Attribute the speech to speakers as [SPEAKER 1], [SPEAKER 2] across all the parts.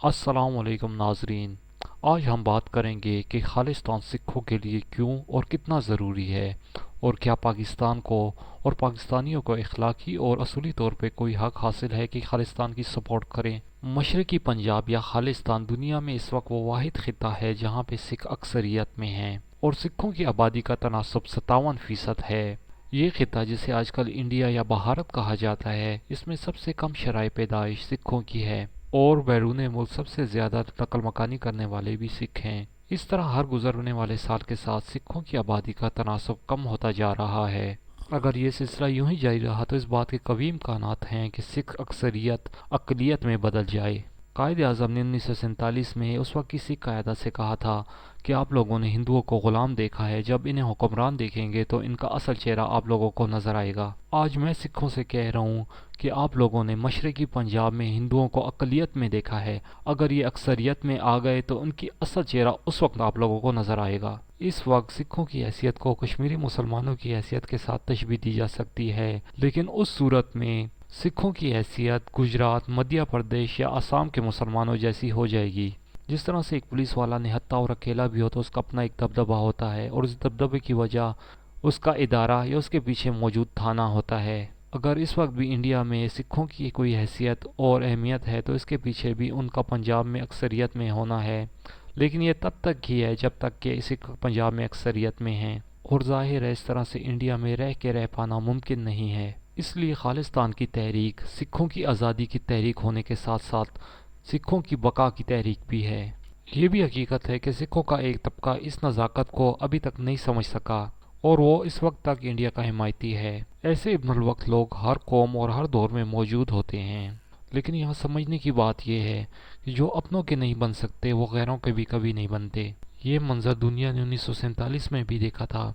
[SPEAKER 1] अस्सलाम वालेकुम नाजरीन। आज हम बात करेंगे कि खालिस्तान सिखों के लिए क्यों और कितना ज़रूरी है, और क्या पाकिस्तान को और पाकिस्तानियों को इखलाकी और असूली तौर पे कोई हक हासिल है कि खालिस्तान की सपोर्ट करें। मशरकी पंजाब या खालिस्तान दुनिया में इस वक्त वो वाहिद खिता है जहाँ पे सिख अक्सरियत में हैं और सिखों की आबादी का तनासब 57% है। ये खिता जिसे आजकल इंडिया या भारत कहा जाता है, इसमें सबसे कम शराय पैदाइश सिखों की है और बैरून मुल्क सबसे ज़्यादा नकल मकानी करने वाले भी सिख हैं। इस तरह हर गुजरने वाले साल के साथ सिखों की आबादी का तनासब कम होता जा रहा है। अगर ये सिलसिला यूं ही जारी रहा तो इस बात के कवी इम्कानात हैं कि सिख अक्सरियत अक़लियत में बदल जाए। कायद आज़म ने 1947 में उस वक्त किसी क़यादत से कहा था कि आप लोगों ने हिंदुओं को ग़ुलाम देखा है, जब इन्हें हुक्मरान देखेंगे तो इनका असल चेहरा आप लोगों को नज़र आएगा। आज मैं सिखों से कह रहा हूँ कि आप लोगों ने मशरकी पंजाब में हिंदुओं को अक़लियत में देखा है, अगर ये अक्सरियत में आ गए तो उनकी असल चेहरा उस वक्त आप लोगों को नज़र आएगा। इस वक्त सिखों की हैसियत को कश्मीरी मुसलमानों की हैसियत के साथ तशबीह दी जा सकती है, लेकिन उस सूरत में सिखों की हैसियत गुजरात, मध्य प्रदेश या असम के मुसलमानों जैसी हो जाएगी। जिस तरह से एक पुलिस वाला निहत्था और अकेला भी हो तो उसका अपना एक दबदबा होता है, और उस दबदबे की वजह उसका इदारा या उसके पीछे मौजूद थाना होता है। अगर इस वक्त भी इंडिया में सिखों की कोई हैसियत और अहमियत है तो इसके पीछे भी उनका पंजाब में अक्सरियत में होना है, लेकिन ये तब तक ही है जब तक कि सिख पंजाब में अक्सरियत में हैं, और ज़ाहिर है इस तरह से इंडिया में रह के रह पाना मुमकिन नहीं है। इसलिए खालिस्तान की तहरीक सिखों की आज़ादी की तहरीक होने के साथ साथ सिखों की बका की तहरीक भी है। ये भी हकीकत है कि सिखों का एक तबका इस नज़ाकत को अभी तक नहीं समझ सका और वो इस वक्त तक इंडिया का हिमायती है। ऐसे इब्नुल वक्त लोग हर कौम और हर दौर में मौजूद होते हैं, लेकिन यहाँ समझने की बात यह है कि जो अपनों के नहीं बन सकते वो गैरों के भी कभी नहीं बनते। ये मंजर दुनिया ने 1947 में भी देखा था,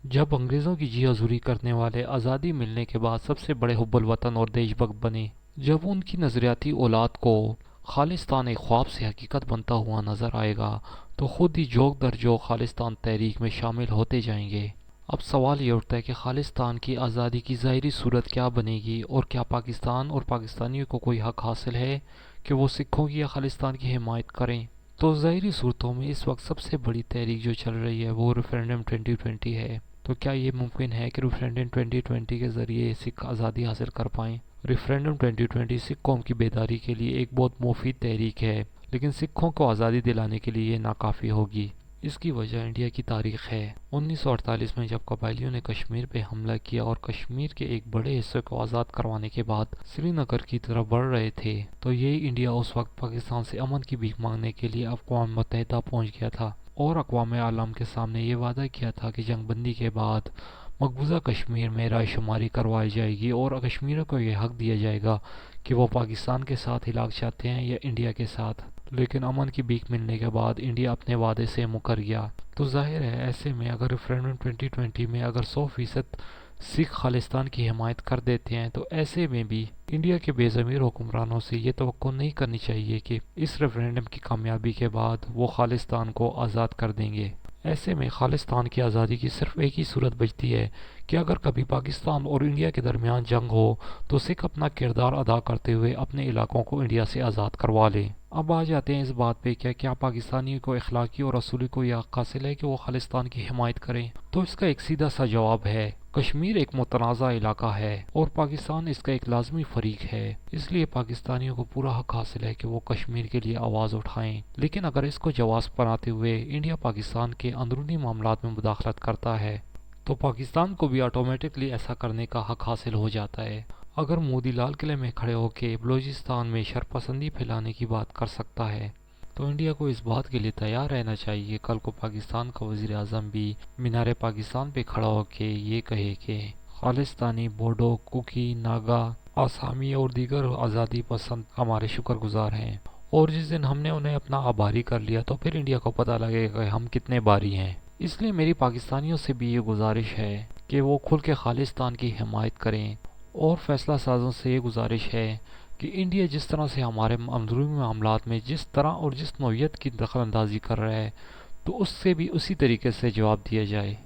[SPEAKER 1] जब अंग्रेज़ों की जी हजूरी करने वाले आज़ादी मिलने के बाद सबसे बड़े हुब्बुल वतन और देशभक्त बने। जब उनकी नज़रियाती औलाद को खालिस्तान एक ख्वाब से हकीकत बनता हुआ नज़र आएगा तो खुद ही जोक दर जोक खालिस्तान तहरीक में शामिल होते जाएंगे। अब सवाल ये उठता है कि खालिस्तान की आज़ादी की ज़ाहिरी सूरत क्या बनेगी, और क्या पाकिस्तान और पाकिस्तानियों को कोई हक हासिल है कि वो सिखों की या खालिस्तान की हिमायत करें। तो ज़ाहिरी सूरतों में इस वक्त सबसे बड़ी तहरीक जो चल रही है वो रेफरेंडम 2020 है। तो क्या ये मुमकिन है कि रेफरेंडम 2020 के ज़रिए सिख आज़ादी हासिल कर पाएँ? रेफरेंडम 2020 सिख कौम की बेदारी के लिए एक बहुत मुफीद तहरीक है, लेकिन सिखों को आज़ादी दिलाने के लिए ये नाकाफ़ी होगी। इसकी वजह इंडिया की तारीख है। 1948 में जब कबायलियों ने कश्मीर पे हमला किया और कश्मीर के एक बड़े हिस्से को आज़ाद करवाने के बाद श्रीनगर की तरफ बढ़ रहे थे, तो यही इंडिया उस वक्त पाकिस्तान से अमन की भीख मांगने के लिए अक़वाम मुत्तहिदा पहुंच गया था और अक़वाम आलम के सामने ये वादा किया था कि जंग बंदी के बाद मकबूजा कश्मीर में रायशुमारी करवाई जाएगी और कश्मीरियों को यह हक दिया जाएगा कि वो पाकिस्तान के साथ इलाक़ चाहते हैं या इंडिया के साथ। लेकिन अमन की भीख मिलने के बाद इंडिया अपने वादे से मुकर गया। तो जाहिर है ऐसे में अगर रेफरेंडम 2020 में अगर 100% सिख खालिस्तान की हिमायत कर देते हैं, तो ऐसे में भी इंडिया के बेज़मीर हुक्मरानों से ये तवक्को नहीं करनी चाहिए कि इस रेफरेंडम की कामयाबी के बाद वो खालिस्तान को आज़ाद कर देंगे। ऐसे में खालिस्तान की आज़ादी की सिर्फ एक ही सूरत बचती है कि अगर कभी पाकिस्तान और इंडिया के दरमियान जंग हो तो सिख अपना किरदार अदा करते हुए अपने इलाकों को इंडिया से आज़ाद करवा लें। अब आ जाते हैं इस बात पे क्या पाकिस्तानियों को इखलाकी और असूली को यह हक़ हासिल है कि वो खालिस्तान की हिमायत करें। तो इसका एक सीधा सा जवाब है, कश्मीर एक मुतनाज़ा इलाका है और पाकिस्तान इसका एक लाजमी फरीक है, इसलिए पाकिस्तानियों को पूरा हक हासिल है कि वो कश्मीर के लिए आवाज़ उठाएं। लेकिन अगर इसको जवाब बनाते हुए इंडिया पाकिस्तान के अंदरूनी मामलात में मुदाखलत करता है तो पाकिस्तान को भी ऑटोमेटिकली ऐसा करने का हक हासिल हो जाता है। अगर मोदी लाल किले में खड़े होकर बलूचिस्तान में शरपसंदी फैलाने की बात कर सकता है तो इंडिया को इस बात के लिए तैयार रहना चाहिए कल को पाकिस्तान का वज़ीर आज़म भी मीनार पाकिस्तान पे खड़ा होकर ये कहे कि खालिस्तानी, बोडो, कुकी, नागा, आसामी और दीगर आज़ादी पसंद हमारे शुक्रगुजार हैं, और जिस दिन हमने उन्हें अपना आभारी कर लिया तो फिर इंडिया को पता लगेगा कि हम कितने बारी हैं। इसलिए मेरी पाकिस्तानियों से भी ये गुजारिश है कि वो खुल के खालिस्तान की हिमायत करें, और फैसला साजों से ये गुजारिश है कि इंडिया जिस तरह से हमारे अंदरूनी मामलात में जिस तरह और जिस नौइयत की दखल अंदाजी कर रहा है तो उससे भी उसी तरीके से जवाब दिया जाए।